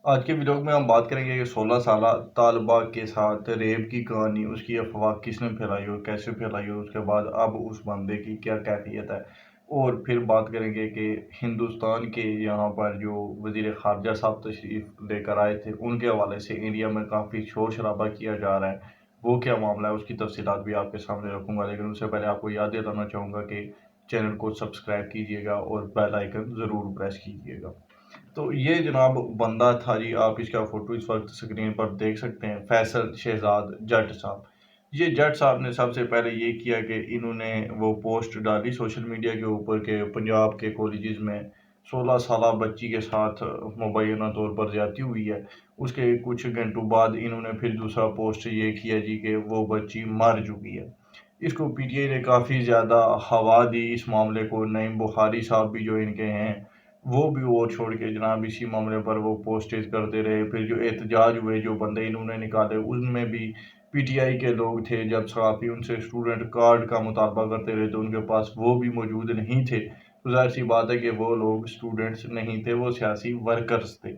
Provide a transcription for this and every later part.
آج کے ولاگ میں ہم بات کریں گے کہ 16 سالہ طالبہ کے ساتھ ریپ کی کہانی، اس کی افواہ کس نے پھیلائی اور کیسے پھیلائی اور اس کے بعد اب اس بندے کی کیا کیفیت ہے، اور پھر بات کریں گے کہ ہندوستان کے یہاں پر جو وزیر خارجہ صاحب تشریف لے کر آئے تھے ان کے حوالے سے انڈیا میں کافی شور شرابہ کیا جا رہا ہے، وہ کیا معاملہ ہے، اس کی تفصیلات بھی آپ کے سامنے رکھوں گا، لیکن اس سے پہلے آپ کو یاد دلانا چاہوں گا کہ چینل کو سبسکرائب کیجیے گا اور بیل آئیکن ضرور پریس کیجیے گا۔ تو یہ جناب بندہ تھا جی، آپ اس کا فوٹو اس وقت سکرین پر دیکھ سکتے ہیں، فیصل شہزاد جٹ صاحب۔ یہ جٹ صاحب نے سب سے پہلے یہ کیا کہ انہوں نے وہ پوسٹ ڈالی سوشل میڈیا کے اوپر کہ پنجاب کے کالجز میں 16 سالہ بچی کے ساتھ مبینہ طور پر زیادتی ہوئی ہے۔ اس کے کچھ گھنٹوں بعد انہوں نے پھر دوسرا پوسٹ یہ کیا جی کہ وہ بچی مر چکی ہے۔ اس کو پی ٹی آئی نے کافی زیادہ ہوا دی اس معاملے کو، نعیم بخاری صاحب بھی جو ان کے ہیں وہ بھی اور چھوڑ کے جناب اسی معاملے پر وہ پوسٹز کرتے رہے، پھر جو احتجاج ہوئے جو بندے انہوں نے نکالے ان میں بھی پی ٹی آئی کے لوگ تھے، جب صحافی ان سے اسٹوڈنٹ کارڈ کا مطالبہ کرتے رہے تو ان کے پاس وہ بھی موجود نہیں تھے، تو ظاہر سی بات ہے کہ وہ لوگ اسٹوڈنٹس نہیں تھے، وہ سیاسی ورکرز تھے۔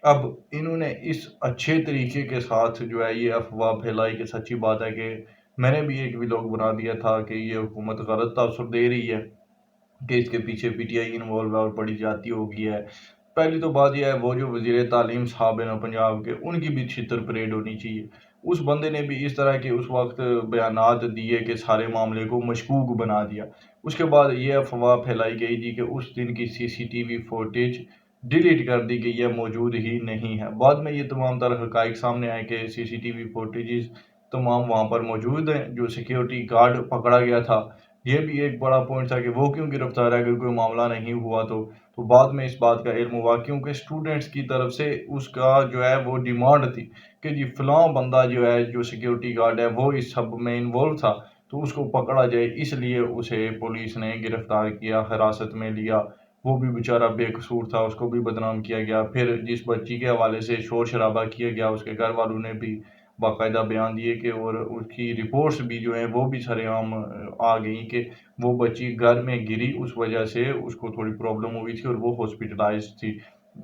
اب انہوں نے اس اچھے طریقے کے ساتھ جو ہے یہ افواہ پھیلائی کہ سچی بات ہے کہ میں نے بھی ایک ویلاگ بنا دیا تھا کہ یہ حکومت غلط تاثر دے رہی ہے کہ اس کے پیچھے پی ٹی آئی انوالو ہے اور بڑی جاتی ہو گئی ہے۔ پہلی تو بات یہ ہے وہ جو وزیر تعلیم صاحب ہیں نا پنجاب کے، ان کی بھی چھتر پریڈ ہونی چاہیے۔ اس بندے نے بھی اس طرح کے اس وقت بیانات دیے کہ سارے معاملے کو مشکوک بنا دیا۔ اس کے بعد یہ افواہ پھیلائی گئی تھی کہ اس دن کی C C T V footage delete کر دی گئی ہے، موجود ہی نہیں ہے۔ بعد میں یہ تمام تر حقائق سامنے آئے کہ سی سی ٹی وی فوٹیجز تمام وہاں پر موجود ہیں، جو سیکیورٹی گارڈ پکڑا گیا تھا یہ بھی ایک بڑا پوائنٹ تھا کہ وہ کیوں گرفتار ہے اگر کوئی معاملہ نہیں ہوا تو بعد میں اس بات کا علم ہوا کیونکہ اسٹوڈنٹس کی طرف سے اس کا جو ہے وہ ڈیمانڈ تھی کہ جی فلاں بندہ جو ہے جو سیکیورٹی گارڈ ہے وہ اس سب میں انوالو تھا تو اس کو پکڑا جائے، اس لیے اسے پولیس نے گرفتار کیا، حراست میں لیا۔ وہ بھی بیچارہ بے قصور تھا، اس کو بھی بدنام کیا گیا، پھر جس بچی کے حوالے سے شور شرابہ کیا گیا اس کے گھر والوں نے بھی باقاعدہ بیان دیے کہ اور اس کی رپورٹس بھی جو ہیں وہ بھی سرے عام آ گئیں کہ وہ بچی گھر میں گری، اس وجہ سے اس کو تھوڑی پرابلم ہوئی تھی اور وہ ہاسپٹلائز تھی،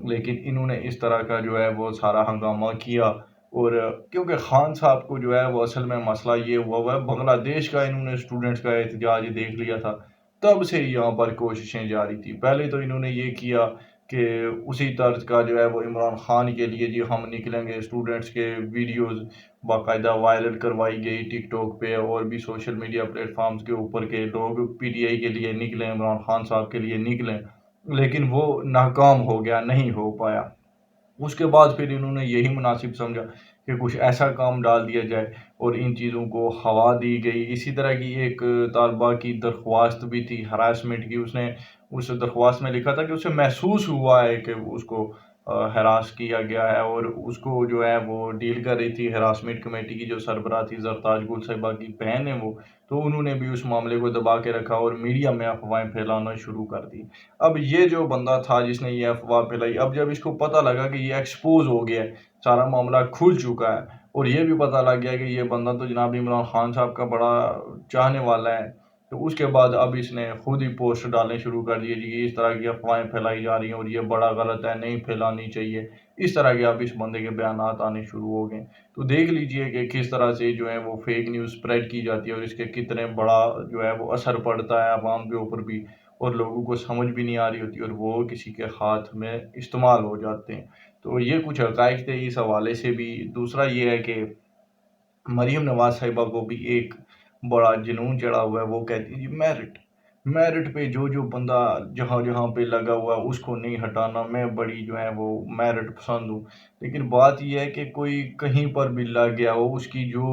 لیکن انہوں نے اس طرح کا جو ہے وہ سارا ہنگامہ کیا۔ اور کیونکہ خان صاحب کو جو ہے وہ اصل میں مسئلہ یہ ہوا ہے بنگلہ دیش کا، انہوں نے اسٹوڈنٹس کا احتجاج دیکھ لیا تھا، تب سے یہاں پر کوششیں جاری تھی۔ پہلے تو انہوں نے یہ کیا کہ اسی طرز کا جو ہے وہ عمران خان کے لیے جی ہم نکلیں گے، اسٹوڈنٹس کے ویڈیوز باقاعدہ وائرل کروائی گئی ٹک ٹاک پہ اور بھی سوشل میڈیا پلیٹ فارمز کے اوپر کے لوگ پی ٹی آئی کے لیے نکلیں، عمران خان صاحب کے لیے نکلیں، لیکن وہ ناکام ہو گیا، نہیں ہو پایا۔ اس کے بعد پھر انہوں نے یہی مناسب سمجھا کہ کچھ ایسا کام ڈال دیا جائے اور ان چیزوں کو ہوا دی گئی۔ اسی طرح کی ایک طالبہ کی درخواست بھی تھی ہراسمنٹ کی، اس نے اس درخواست میں لکھا تھا کہ اسے محسوس ہوا ہے کہ اس کو ہراس کیا گیا ہے، اور اس کو جو ہے وہ ڈیل کر رہی تھی ہراسمنٹ کمیٹی کی جو سربراہ تھی زرتاج گل صاحبہ کی بہن ہے وہ، تو انہوں نے بھی اس معاملے کو دبا کے رکھا اور میڈیا میں افواہیں پھیلانا شروع کر دی۔ اب یہ جو بندہ تھا جس نے یہ افواہ پھیلائی، اب جب اس کو پتہ لگا کہ یہ ایکسپوز ہو گیا ہے، سارا معاملہ کھل چکا ہے اور یہ بھی پتہ لگ گیا کہ یہ بندہ تو جناب عمران خان صاحب کا بڑا چاہنے والا ہے، تو اس کے بعد اب اس نے خود ہی پوسٹ ڈالنے شروع کر دیے جی اس طرح کی افواہیں پھیلائی جا رہی ہیں اور یہ بڑا غلط ہے، نہیں پھیلانی چاہیے، اس طرح کے اب اس بندے کے بیانات آنے شروع ہو گئے۔ تو دیکھ لیجئے کہ کس طرح سے جو ہے وہ فیک نیوز سپریڈ کی جاتی ہے اور اس کے کتنے بڑا جو ہے وہ اثر پڑتا ہے عوام کے اوپر بھی، اور لوگوں کو سمجھ بھی نہیں آ رہی ہوتی اور وہ کسی کے ہاتھ میں استعمال ہو جاتے ہیں۔ تو یہ کچھ حقائق تھے اس حوالے سے بھی۔ دوسرا یہ ہے کہ مریم نواز صاحبہ کو بھی ایک بڑا جنون چڑھا ہوا ہے، وہ کہتی ہے جی میرٹ پہ جو بندہ جہاں جہاں پہ لگا ہوا ہے اس کو نہیں ہٹانا، میں بڑی جو ہے وہ میرٹ پسند ہوں، لیکن بات یہ ہے کہ کوئی کہیں پر بھی لگ گیا ہو، اس کی جو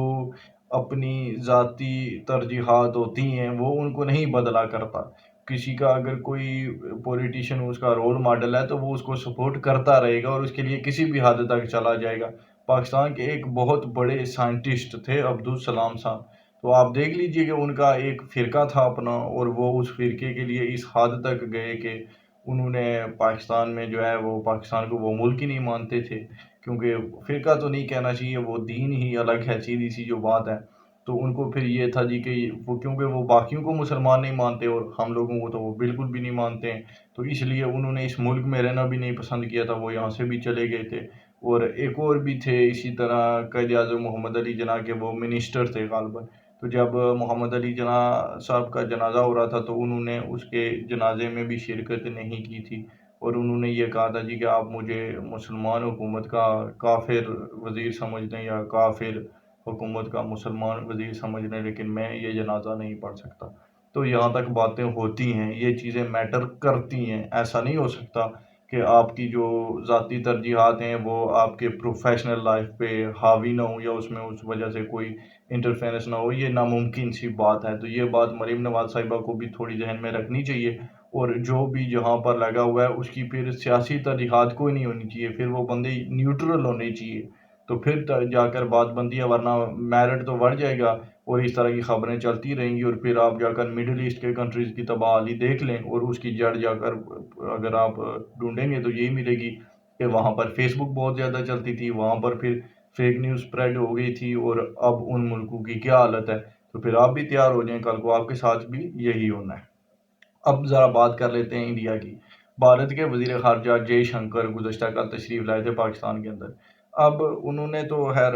اپنی ذاتی ترجیحات ہوتی ہیں وہ ان کو نہیں بدلا کرتا۔ کسی کا اگر کوئی پولیٹیشین اس کا رول ماڈل ہے تو وہ اس کو سپورٹ کرتا رہے گا اور اس کے لیے کسی بھی حد تک چلا جائے گا۔ پاکستان کے ایک بہت بڑے سائنٹسٹ تھے عبدالسلام صاحب، تو آپ دیکھ لیجئے کہ ان کا ایک فرقہ تھا اپنا، اور وہ اس فرقے کے لیے اس حد تک گئے کہ انہوں نے پاکستان میں جو ہے وہ پاکستان کو وہ ملک ہی نہیں مانتے تھے، کیونکہ فرقہ تو نہیں کہنا چاہیے، وہ دین ہی الگ ہے، سیدھی سی جو بات ہے۔ تو ان کو پھر یہ تھا جی کہ وہ کیونکہ وہ باقیوں کو مسلمان نہیں مانتے اور ہم لوگوں کو تو وہ بالکل بھی نہیں مانتے ہیں، تو اس لیے انہوں نے اس ملک میں رہنا بھی نہیں پسند کیا تھا، وہ یہاں سے بھی چلے گئے تھے۔ اور ایک اور بھی تھے اسی طرح قائد اعظم محمد علی جناح کے، وہ منسٹر تھے غالباً. تو جب محمد علی جناح صاحب کا جنازہ ہو رہا تھا تو انہوں نے اس کے جنازے میں بھی شرکت نہیں کی تھی، اور انہوں نے یہ کہا تھا جی کہ آپ مجھے مسلمان حکومت کا کافر وزیر سمجھ لیں یا کافر حکومت کا مسلمان وزیر سمجھ لیں، لیکن میں یہ جنازہ نہیں پڑھ سکتا. تو یہاں تک باتیں ہوتی ہیں، یہ چیزیں میٹر کرتی ہیں. ایسا نہیں ہو سکتا کہ آپ کی جو ذاتی ترجیحات ہیں وہ آپ کے پروفیشنل لائف پہ حاوی نہ ہوں یا اس میں اس وجہ سے کوئی انٹرفیرنس نہ ہو. یہ ناممکن سی بات ہے. تو یہ بات مریم نواز صاحبہ کو بھی تھوڑی ذہن میں رکھنی چاہیے، اور جو بھی جہاں پر لگا ہوا ہے اس کی پھر سیاسی ترجیحات کوئی نہیں ہونی چاہیے، پھر وہ بندے نیوٹرل ہونے چاہیے، تو پھر جا کر بات بنتی ہے. ورنہ میرٹ تو بڑھ جائے گا اور اس طرح کی خبریں چلتی رہیں گی، اور پھر آپ جا کر مڈل ایسٹ کے کنٹریز کی تباہی دیکھ لیں، اور اس کی جڑ جا کر اگر آپ ڈھونڈیں گے تو یہی ملے گی کہ وہاں پر فیس بک بہت زیادہ چلتی تھی، وہاں پر پھر فیک نیوز اسپریڈ ہو گئی تھی، اور اب ان ملکوں کی کیا حالت ہے. تو پھر آپ بھی تیار ہو جائیں، کل کو آپ کے ساتھ بھی یہی ہونا ہے. اب ذرا بات کر لیتے ہیں انڈیا کی. بھارت کے وزیر خارجہ جے شنکر گزشتہ کل تشریف لائے تھے پاکستان کے اندر. اب انہوں نے تو خیر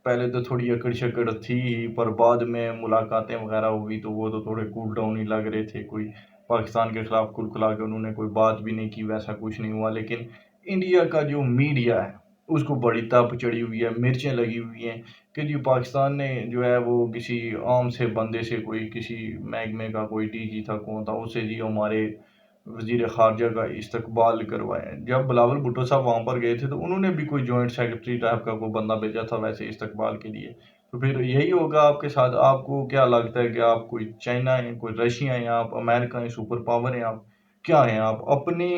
پہلے تو تھوڑی اکڑ شکڑ تھی ہی، پر بعد میں ملاقاتیں وغیرہ ہوئی تو وہ تو تھوڑے کول ڈاؤن ہی لگ رہے تھے. کوئی پاکستان کے خلاف کھل کھلا کے انہوں نے کوئی بات بھی نہیں کی، ویسا کچھ نہیں ہوا. لیکن انڈیا کا جو میڈیا ہے اس کو بڑی تپ چڑھی ہوئی ہے، مرچیں لگی ہوئی ہیں کہ جی پاکستان نے جو ہے وہ کسی عام سے بندے سے، کوئی کسی محکمے کا کوئی ڈی جی تھا کون تھا، اس سے جی ہمارے وزیر خارجہ کا استقبال کروایا. جب بلاول بھٹو صاحب وہاں پر گئے تھے تو انہوں نے بھی کوئی جوائنٹ سیکرٹری ٹائپ کا کوئی بندہ بھیجا تھا ویسے استقبال کے لیے. تو پھر یہی ہوگا آپ کے ساتھ. آپ کو کیا لگتا ہے کہ آپ کوئی چائنا ہیں، کوئی رشیا ہیں، آپ امریکہ ہیں، سپر پاور ہیں، آپ کیا ہیں؟ آپ اپنے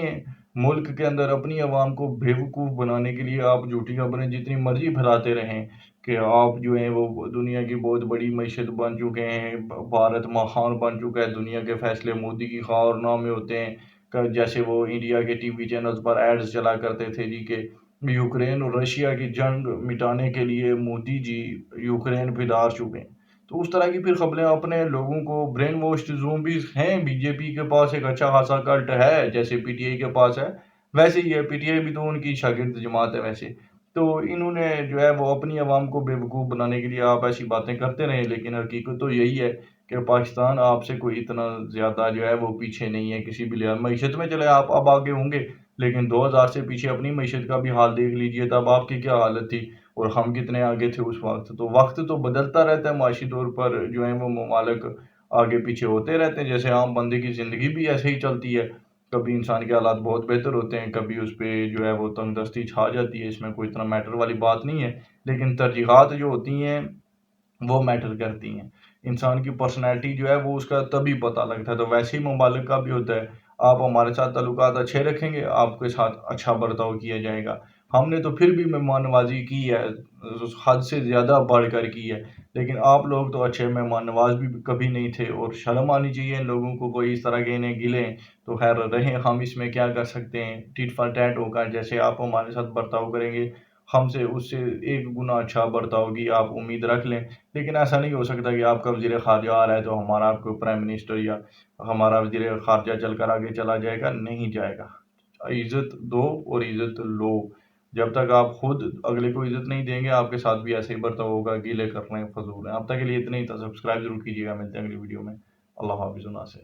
ملک کے اندر اپنی عوام کو بیوقوف بنانے کے لیے آپ جھوٹی خبریں جتنی مرضی پھیلاتے رہیں کہ آپ جو ہیں وہ دنیا کی بہت بڑی معیشت بن چکے ہیں، بھارت مہان بن چکا ہے، دنیا کے فیصلے مودی کی خواہ اور نامے ہوتے ہیں. جیسے وہ انڈیا کے ٹی وی چینلز پر ایڈز چلا کرتے تھے جی کہ یوکرین اور رشیا کی جنگ مٹانے کے لیے مودی جی یوکرین پہ ڈال چکے ہیں. تو اس طرح کی پھر خبریں اپنے لوگوں کو برین واشڈ زومبیز ہیں. بی جے پی کے پاس ایک اچھا خاصا کلٹ ہے جیسے پی ٹی آئی کے پاس ہے، ویسے ہی ہے. پی ٹی آئی بھی تو ان کی شاگرد جماعت ہے ویسے. تو انہوں نے جو ہے وہ اپنی عوام کو بے وقوف بنانے کے لیے آپ ایسی باتیں کرتے رہیں، لیکن حقیقت تو یہی ہے کہ پاکستان آپ سے کوئی اتنا زیادہ جو ہے وہ پیچھے نہیں ہے کسی بھی لحاظ. معیشت میں چلے آپ اب آگے ہوں گے، لیکن 2000 سے پیچھے اپنی معیشت کا بھی حال دیکھ لیجئے، تب آپ کی کیا حالت تھی اور ہم کتنے آگے تھے اس وقت. تو وقت تو بدلتا رہتا ہے، معاشی طور پر جو ہے وہ ممالک آگے پیچھے ہوتے رہتے ہیں. جیسے عام بندے کی زندگی بھی ایسے ہی چلتی ہے، کبھی انسان کے حالات بہت بہتر ہوتے ہیں، کبھی اس پہ جو ہے وہ تنگ دستی چھا جاتی ہے. اس میں کوئی اتنا میٹر والی بات نہیں ہے، لیکن ترجیحات جو ہوتی ہیں وہ میٹر کرتی ہیں. انسان کی پرسنالٹی جو ہے وہ اس کا تبھی پتہ لگتا ہے. تو ویسے ہی ممالک کا بھی ہوتا ہے. آپ ہمارے ساتھ تعلقات اچھے رکھیں گے، آپ کے ساتھ اچھا برتاؤ کیا جائے گا. ہم نے تو پھر بھی مہمان نوازی کی ہے، حد سے زیادہ بڑھ کر کی ہے، لیکن آپ لوگ تو اچھے مہمان نواز بھی کبھی نہیں تھے. اور شرم آنی چاہیے ان لوگوں کو، کوئی اس طرح کے گلیں تو خیر رہیں. ہم اس میں کیا کر سکتے ہیں؟ ٹیٹ فار ٹیٹ ہوگا. جیسے آپ ہمارے ساتھ برتاؤ کریں گے، ہم سے اس سے ایک گنا اچھا برتاؤ کی آپ امید رکھ لیں. لیکن ایسا نہیں ہو سکتا کہ آپ کا وزیر خارجہ آ رہا ہے تو ہمارا آپ کو پرائم منسٹر یا ہمارا وزیر خارجہ چل کر آگے چلا جائے گا. نہیں جائے گا. عزت دو اور عزت لو. جب تک آپ خود اگلے کو عزت نہیں دیں گے آپ کے ساتھ بھی ایسے ہی برتاؤ ہوگا. گیلے کرنے فضول ہیں. اب تک کے لیے اتنا ہی تھا. سبسکرائب ضرور کیجیے گا. ملتے ہیں اگلی ویڈیو میں. اللہ حافظ.